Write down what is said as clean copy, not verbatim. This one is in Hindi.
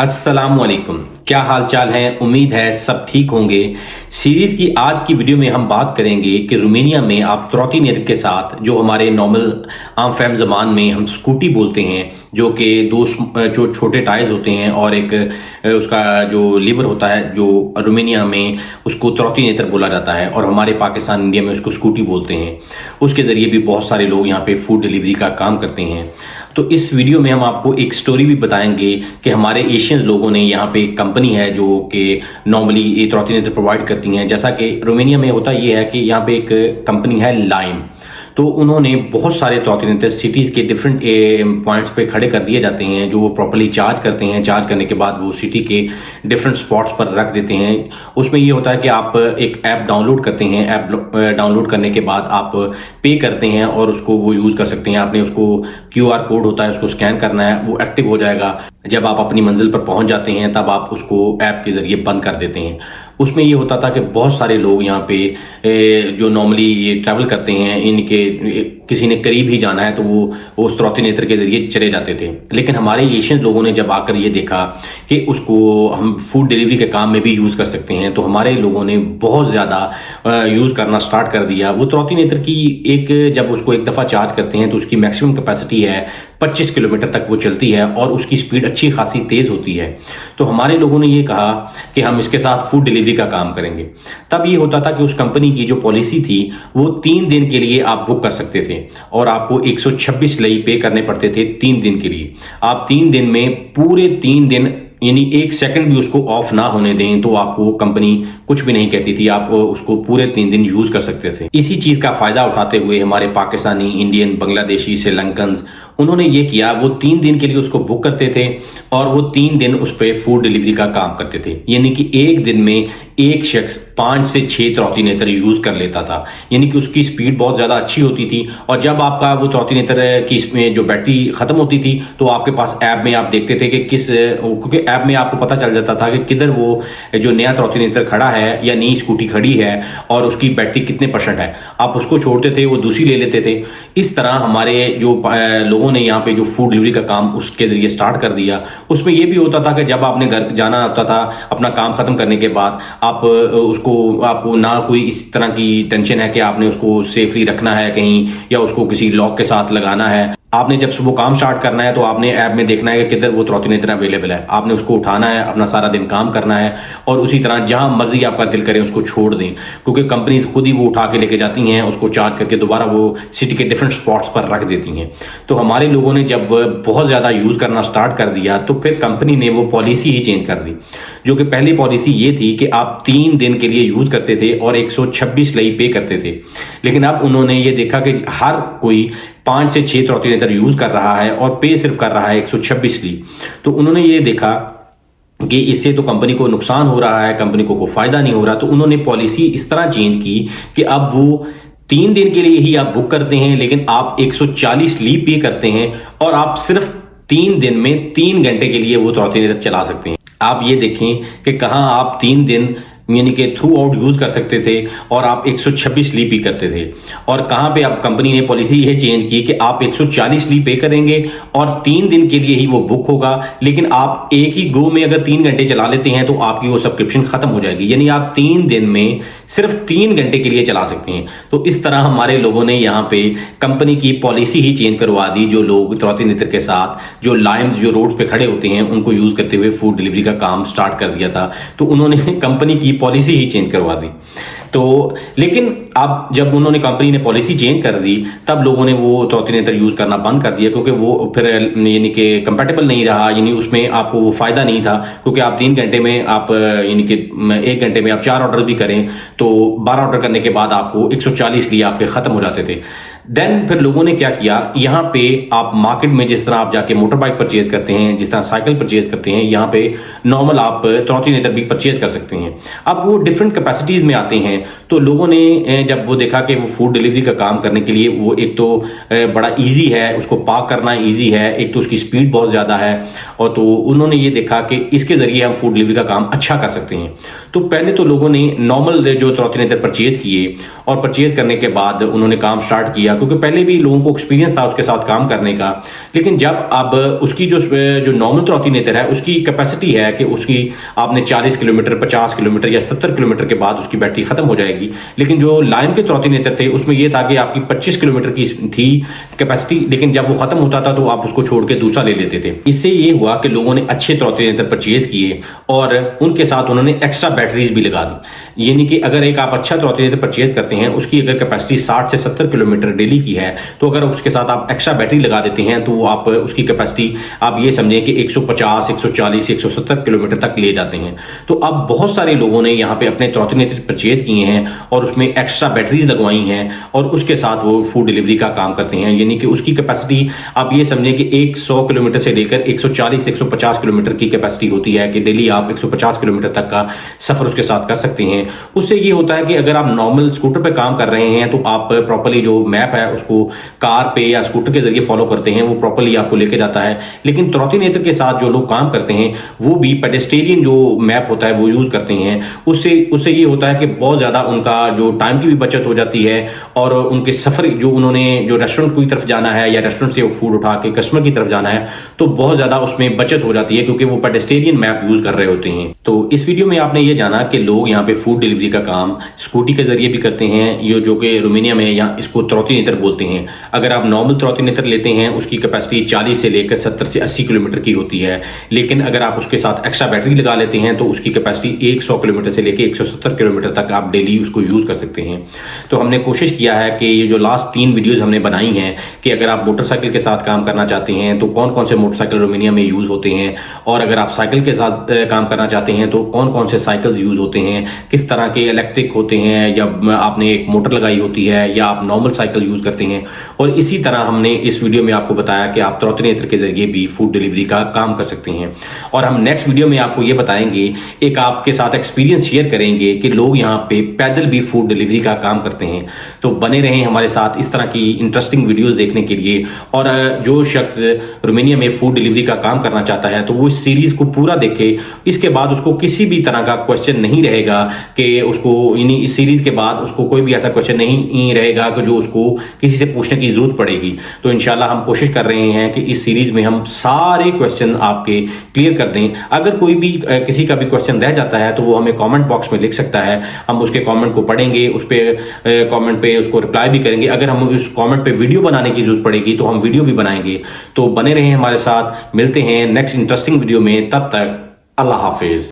अस्सलामुअलैकुम। क्या हाल चाल है? उम्मीद है सब ठीक होंगे। सीरीज की आज की वीडियो में हम बात करेंगे कि रोमानिया में आप ट्रॉटिनेटर के साथ जो हमारे नॉर्मल आम फैम ज़बान में हम स्कूटी बोलते हैं, जो कि जो छोटे टायर्स होते हैं और एक उसका जो लीवर होता है, जो रोमानिया में उसको ट्रॉटिनेटर बोला जाता है और हमारे पाकिस्तान इंडिया में उसको स्कूटी बोलते हैं। उसके ज़रिए भी बहुत सारे लोग यहाँ पे फूड डिलीवरी का काम करते हैं। तो इस वीडियो में हम आपको एक स्टोरी भी बताएंगे कि हमारे एशियन लोगों ने यहाँ पे एक कंपनी है जो कि नॉर्मली ये ट्रॉटिनेटर प्रोवाइड करती हैं। जैसा कि रोमानिया में होता ये है कि यहाँ पे एक कंपनी है लाइम, तो उन्होंने बहुत सारे ट्रॉटिनेटर सिटीज़ के डिफरेंट पॉइंट्स पे खड़े कर दिए जाते हैं, जो वो प्रॉपर्ली चार्ज करते हैं। चार्ज करने के बाद वो सिटी के डिफरेंट स्पॉट्स पर रख देते हैं। उसमें ये होता है कि आप एक ऐप डाउनलोड करते हैं, ऐप डाउनलोड करने के बाद आप पे करते हैं और उसको वो यूज़ कर सकते हैं। आपने उसको QR कोड होता है, उसको स्कैन करना है, वो एक्टिव हो जाएगा। जब आप अपनी मंजिल पर पहुंच जाते हैं तब आप उसको ऐप के ज़रिए बंद कर देते हैं। उसमें ये होता था कि बहुत सारे लोग यहाँ पे जो नॉर्मली ये ट्रैवल करते हैं, इनके किसी ने करीब ही जाना है तो वो उस ट्रॉटिनेटर के ज़रिए चले जाते थे। लेकिन हमारे एशियन लोगों ने जब आकर ये देखा कि उसको हम फूड डिलीवरी के काम में भी यूज़ कर सकते हैं, तो हमारे लोगों ने बहुत ज़्यादा यूज़ करना स्टार्ट कर दिया। वो ट्रॉटिनेटर की जब उसको एक दफ़ा चार्ज करते हैं तो उसकी मैक्सिमम कैपेसिटी है 25 किलोमीटर तक वो चलती है और उसकी स्पीड अच्छी खासी तेज़ होती है। तो हमारे लोगों ने ये कहा कि हम इसके साथ फूड डिलीवरी का काम करेंगे। तब ये होता था कि उस कंपनी की जो पॉलिसी थी वो 3 दिन के लिए आप बुक कर सकते थे और आपको 126 लई पे करने पड़ते थे 3 दिन के लिए। आप 3 दिन में पूरे 3 दिन यानी 1 सेकंड भी उसको ऑफ ना होने दें तो आपको कंपनी कुछ भी नहीं कहती थी, आप उसको पूरे 3 दिन यूज कर सकते थे। इसी चीज का फायदा उठाते हुए हमारे पाकिस्तानी, इंडियन, बांग्लादेशी, श्रीलंकन उन्होंने ये किया, वो 3 दिन के लिए उसको बुक करते थे और वो 3 दिन उस पर फूड डिलीवरी का काम करते थे। यानी कि एक दिन में एक शख्स 5 से 6 ट्रॉटिनेटर यूज कर लेता था। यानी कि उसकी स्पीड बहुत ज्यादा अच्छी होती थी और जब आपका वो ट्रॉटिनेटर की इसमें जो बैटरी खत्म होती थी तो आपके पास ऐप में आप देखते थे कि क्योंकि ऐप में आपको पता चल जाता था कि किधर वो जो नया ट्रॉटिनेटर खड़ा है या नई स्कूटी खड़ी है और उसकी बैटरी कितने % है। आप उसको छोड़ते थे, वो दूसरी ले लेते थे। इस तरह हमारे जो लोगों ने यहाँ पे जो फूड डिलीवरी का काम उसके जरिए स्टार्ट कर दिया। उसमें ये भी होता था कि जब आपने घर जाना होता था अपना काम खत्म करने के बाद, आपको ना कोई इस तरह की टेंशन है कि आपने उसको सेफली रखना है कहीं या उसको किसी लॉक के साथ लगाना है। आपने जब सुबह काम स्टार्ट करना है तो आपने ऐप में देखना है कि किधर वो ट्रॉटिनेटर अवेलेबल है, आपने उसको उठाना है, अपना सारा दिन काम करना है और उसी तरह जहां मर्जी आपका दिल करे उसको छोड़ दें, क्योंकि कंपनीज खुद ही वो उठा के लेके जाती हैं, उसको चार्ज करके दोबारा वो सिटी के डिफरेंट स्पॉट्स पर रख देती हैं। तो हमारे लोगों ने जब बहुत ज़्यादा यूज़ करना स्टार्ट कर दिया तो फिर कंपनी ने वो पॉलिसी ही चेंज कर दी। जो कि पहली पॉलिसी ये थी कि आप 3 दिन के लिए यूज़ करते थे और 126 लई पे करते थे। लेकिन अब उन्होंने ये देखा कि हर कोई 5 से 6 ट्रॉटिनेटर यूज कर रहा है और पे सिर्फ कर रहा है 126 ली। तो उन्होंने ये देखा कि इससे तो कंपनी को नुकसान हो रहा है, कंपनी को कोई फायदा नहीं हो रहा। तो उन्होंने पॉलिसी इस तरह चेंज की कि अब वो 3 दिन के लिए ही आप बुक करते हैं, लेकिन आप 140 ली पे करते हैं और आप सिर्फ 3 दिन में 3 घंटे के लिए वो ट्रॉटिनेटर चला सकते हैं। आप ये देखें कि कहां आप 3 दिन यानी कि थ्रू आउट यूज कर सकते थे और आप 126 ली पे करते थे, और कहां पे अब कंपनी ने पॉलिसी ये चेंज की कि आप 140 ली पे करेंगे और 3 दिन के लिए ही वो बुक होगा। लेकिन आप एक ही गो में अगर 3 घंटे चला लेते हैं तो आपकी वो सब्सक्रिप्शन खत्म हो जाएगी, यानी आप 3 दिन में सिर्फ 3 घंटे के लिए चला सकते हैं। तो इस तरह हमारे लोगों ने यहाँ पे कंपनी की पॉलिसी ही चेंज करवा दी। जो लोग ट्रॉटिनेटर के साथ जो लाइम्स जो रोड्स पे खड़े होते हैं उनको यूज करते हुए फूड डिलीवरी का काम स्टार्ट कर दिया था, तो उन्होंने कंपनी की पॉलिसी ही चेंज करवा दी। तो लेकिन अब जब उन्होंने कंपनी ने पॉलिसी चेंज कर दी तब लोगों ने वो ट्रॉटिनेटर यूज करना बंद कर दिया, क्योंकि वो फिर यानी कि कंपैटिबल नहीं रहा, यानी उसमें आपको वो फायदा नहीं था। क्योंकि आप 3 घंटे में आप यानी कि 1 घंटे में आप 4 ऑर्डर भी करें तो 12 ऑर्डर करने के बाद आपको 140 लिए आपके खत्म हो जाते थे। देन फिर लोगों ने क्या किया, यहाँ पे आप मार्केट में जिस तरह आप जाके मोटर बाइक परचेज करते हैं, जिस तरह साइकिल परचेज करते हैं, यहाँ पे नॉर्मल आप ट्रॉटिनेटर भी परचेज कर सकते हैं। अब वो डिफरेंट कैपेसिटीज में आते हैं, तो लोगों ने जब वो देखा कि वो फूड डिलीवरी का काम करने के लिए वो एक तो बड़ा इजी है, उसको पार्क करना इजी है, एक तो उसकी स्पीड बहुत ज़्यादा है, और तो उन्होंने ये देखा कि इसके ज़रिए हम फूड डिलीवरी का काम अच्छा कर सकते हैं। तो पहले तो लोगों ने नॉर्मल जो ट्रॉटिनेटर परचेज किए और परचेज करने के बाद उन्होंने काम स्टार्ट किया, क्योंकि पहले भी लोगों को एक्सपीरियंस था उसके साथ काम करने का। लेकिन जब अब उसकी जो नॉर्मल ट्रोटिनेटर है उसकी कैपेसिटी है कि उसकी आपने 40 किलोमीटर, 50 किलोमीटर या 70 किलोमीटर के बाद उसकी बैटरी खत्म हो जाएगी। लेकिन जो लायन के ट्रोटिनेटर थे उसमें यह था कि आपकी 25 किलोमीटर की थी कैपेसिटी, लेकिन जब वो खत्म होता था तो आप उसको छोड़ के दूसरा ले लेते थे। इससे ये हुआ कि लोगों ने अच्छे ट्रोटिनेटर परचेज किए और उनके साथ उन्होंने एक्स्ट्रा बैटरीज भी लगा दी। यानी कि अगर एक आप अच्छा ट्रोटिनेटर परचेज करते हैं, उसकी अगर कैपेसिटी 60 से 70 किलोमीटर डेली की है, तो अगर उसके साथ आप एक्स्ट्रा बैटरी लगा देते हैं तो आप उसकी कैपेसिटी आप ये समझें कि 150, 140, 170 किलोमीटर तक ले जाते हैं। तो अब बहुत सारे लोगों ने यहाँ पे अपने ट्रोटिनेटर परचेज किए हैं और उसमें एक्स्ट्रा बैटरीज लगवाई हैं और उसके साथ वो फूड डिलीवरी का काम करते हैं। यानी कि उसकी कैपेसिटी आप ये समझें कि 100 किलोमीटर से लेकर 140 से 150 किलोमीटर की कैपेसिटी होती है कि डेली आप 150 किलोमीटर तक का सफर उसके साथ कर सकते हैं। उससे ये होता है कि अगर आप नॉर्मल स्कूटर पे काम कर रहे हैं तो आप प्रॉपर्ली जो मैप है उसको कार पे या स्कूटर के जरिए फॉलो करते हैं, वो प्रॉपर्ली आपको लेके जाता है। लेकिन ट्रोटिनेटर के साथ जो लोग काम करते हैं वो भी पेडेस्टेरियन जो मैप होता है वो यूज करते हैं। उससे ये होता है कि बहुत ज्यादा उनका जो टाइम की भी बचत हो जाती है और उनके सफर जो उन्होंने जो रेस्टोरेंट की तरफ जाना है या रेस्टोरेंट से फूड उठा के कस्टमर की तरफ जाना है तो बहुत ज्यादा उसमें बचत हो जाती है, क्योंकि वो पेडेस्टेरियन मैप यूज कर रहे होते हैं। तो इस वीडियो में आपने ये जाना कि लोग यहाँ पे फूड डिलीवरी का काम स्कूटी के जरिए भी करते हैं, ये जो कि रोमानिया में यहाँ इसको ट्रोटिनेटर बोलते हैं। अगर आप नॉर्मल ट्रोटिनेटर लेते हैं उसकी कैपेसिटी 40 से लेकर 70 से 80 किलोमीटर की होती है, लेकिन अगर आप उसके साथ एक्स्ट्रा बैटरी लगा लेते हैं तो उसकी कैपेसिटी 100 किलोमीटर से लेकर 170 किलोमीटर तक आप डेली उसको यूज कर सकते हैं। तो हमने कोशिश किया है कि ये जो लास्ट 3 वीडियोज हमने बनाई हैं कि अगर आप मोटरसाइकिल के साथ काम करना चाहते हैं तो कौन कौन से मोटरसाइकिल रोमानिया में यूज होते हैं, और अगर आप साइकिल के साथ काम करना चाहते हैं तो कौन कौन से साइकिल्स यूज होते हैं, किस तरह के इलेक्ट्रिक होते हैं या आपने एक मोटर लगाई होती है या आप नॉर्मल साइकिल यूज करते हैं। और इसी तरह हमने इस वीडियो में आपको बताया कि आप ट्रोटिनेटर के जरिए भी फूड डिलीवरी का काम कर सकते हैं। और हम नेक्स्ट वीडियो में आपको ये बताएंगे, एक आपके साथ एक्सपीरियंस शेयर करेंगे कि लोग यहाँ पे पैदल भी फूड डिलीवरी का काम करते हैं। तो बने रहें हमारे साथ इस तरह की इंटरेस्टिंग वीडियोस देखने के लिए। और जो शख्स रोमानिया में फूड डिलीवरी का काम करना चाहता है तो वो इस सीरीज को पूरा देखे, इसके बाद उसको किसी भी तरह का क्वेश्चन नहीं रहेगा कि उसको यानी इस सीरीज के बाद उसको कोई भी ऐसा क्वेश्चन नहीं रहेगा कि जो उसको किसी से पूछने की जरूरत पड़ेगी। तो इंशाल्लाह हम कोशिश कर रहे हैं कि इस सीरीज में हम सारे क्वेश्चन आपके क्लियर कर दें। अगर कोई भी किसी का भी क्वेश्चन रह जाता है तो वो हमें कमेंट बॉक्स में लिख सकता है, हम उसके कमेंट को पढ़ेंगे, उस पर कमेंट पे उसको रिप्लाई भी करेंगे। अगर हम उस कमेंट पे वीडियो बनाने की जरूरत पड़ेगी तो हम वीडियो भी बनाएंगे। तो बने रहें हमारे साथ, मिलते हैं नेक्स्ट इंटरेस्टिंग वीडियो में, तब तक अल्लाह हाफिज।